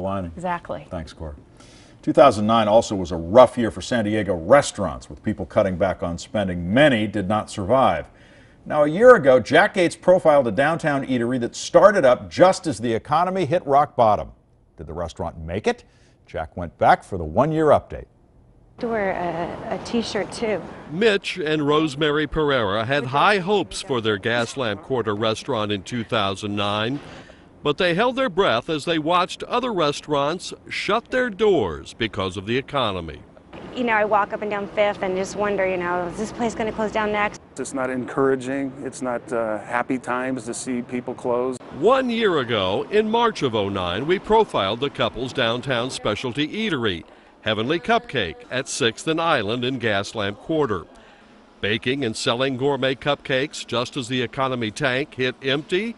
lining. Exactly. Thanks, Cora. 2009 also was a rough year for San Diego restaurants, with people cutting back on spending. Many did not survive. Now, a year ago, Jack Gates profiled a downtown eatery that started up just as the economy hit rock bottom. Did the restaurant make it? Jack went back for the one-year update. To wear a t-shirt too. Mitch and Rosemary Pereira had high hopes for their Gaslamp Quarter restaurant in 2009, but they held their breath as they watched other restaurants shut their doors because of the economy. You know, I walk up and down Fifth and just wonder, you know, is this place going to close down next? It's not encouraging. It's not happy times to see people close. 1 year ago, in March of '09, we profiled the couple's downtown specialty eatery, Heavenly Cupcake, at 6th and Island in Gaslamp Quarter. Baking and selling gourmet cupcakes just as the economy tank hit empty.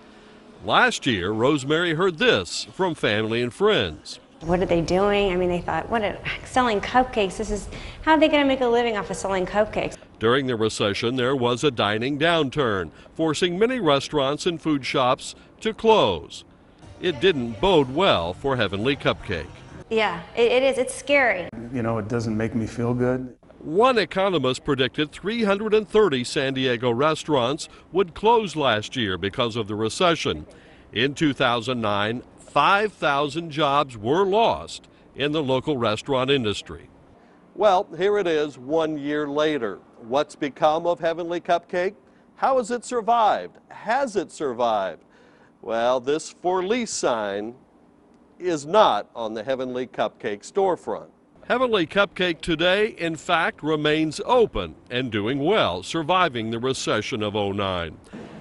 Last year, Rosemary heard this from family and friends. What are they doing? I mean, they thought, selling cupcakes, how are they going to make a living off of selling cupcakes? During the recession, there was a dining downturn, forcing many restaurants and food shops to close. It didn't bode well for Heavenly Cupcake. Yeah, it is. It's scary. You know, it doesn't make me feel good. One economist predicted 330 San Diego restaurants would close last year because of the recession. In 2009, 5,000 jobs were lost in the local restaurant industry. Well, here it is 1 year later. What's become of Heavenly Cupcake? How has it survived? Has it survived? Well, this for lease sign is not on the Heavenly Cupcake storefront. Heavenly Cupcake today, in fact, remains open and doing well, surviving the recession of '09.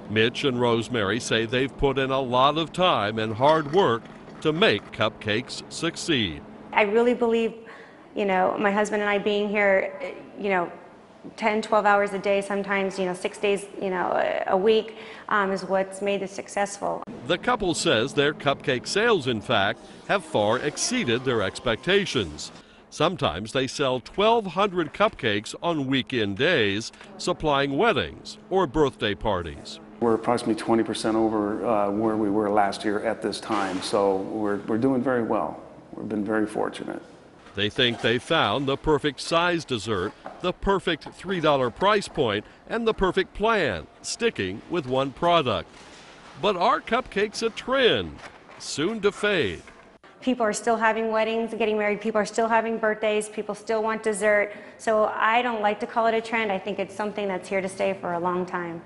Mitch and Rosemary say they've put in a lot of time and hard work to make cupcakes succeed. I really believe, you know, my husband and I being here, you know, 10, 12 hours a day, sometimes, you know, 6 days, you know, a week is what's made it successful. The couple says their cupcake sales, in fact, have far exceeded their expectations. Sometimes they sell 1,200 cupcakes on weekend days, supplying weddings or birthday parties. We're approximately 20% over where we were last year at this time, so we're doing very well. We've been very fortunate. They think they found the perfect size dessert, the perfect $3 price point, and the perfect plan, sticking with one product. But are cupcakes a trend, soon to fade? People are still having weddings, getting married. People are still having birthdays. People still want dessert. So I don't like to call it a trend. I think it's something that's here to stay for a long time.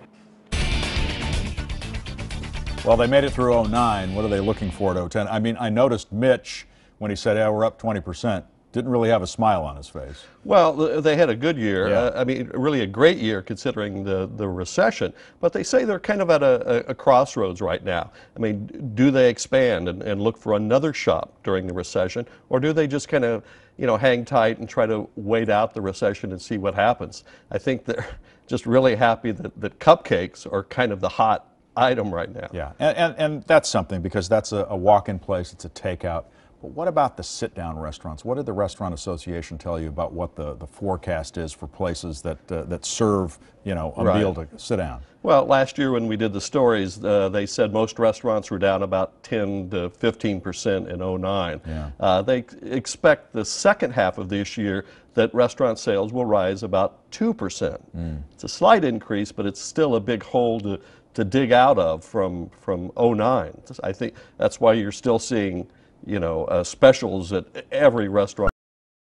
Well, they made it through '09. What are they looking for at '10? I mean, I noticed Mitch, when he said, yeah, we're up 20%, didn't really have a smile on his face. Well, they had a good year. Yeah. I mean, really a great year considering the recession. But they say they're kind of at a crossroads right now. I mean, do they expand and look for another shop during the recession? Or do they just kind of, you know, hang tight and try to wait out the recession and see what happens? I think they're just really happy that cupcakes are kind of the hot item right now. Yeah, and that's something, because that's a walk-in place, it's a takeout. But what about the sit-down restaurants? What did the Restaurant Association tell you about what the forecast is for places that serve, you know, a meal to sit down? Well, last year when we did the stories, they said most restaurants were down about 10 to 15% in '09. Yeah. They expect the second half of this year that restaurant sales will rise about 2%. It's a slight increase, but it's still a big hole to dig out of from '09. I think that's why you're still seeing, you know, specials at every restaurant.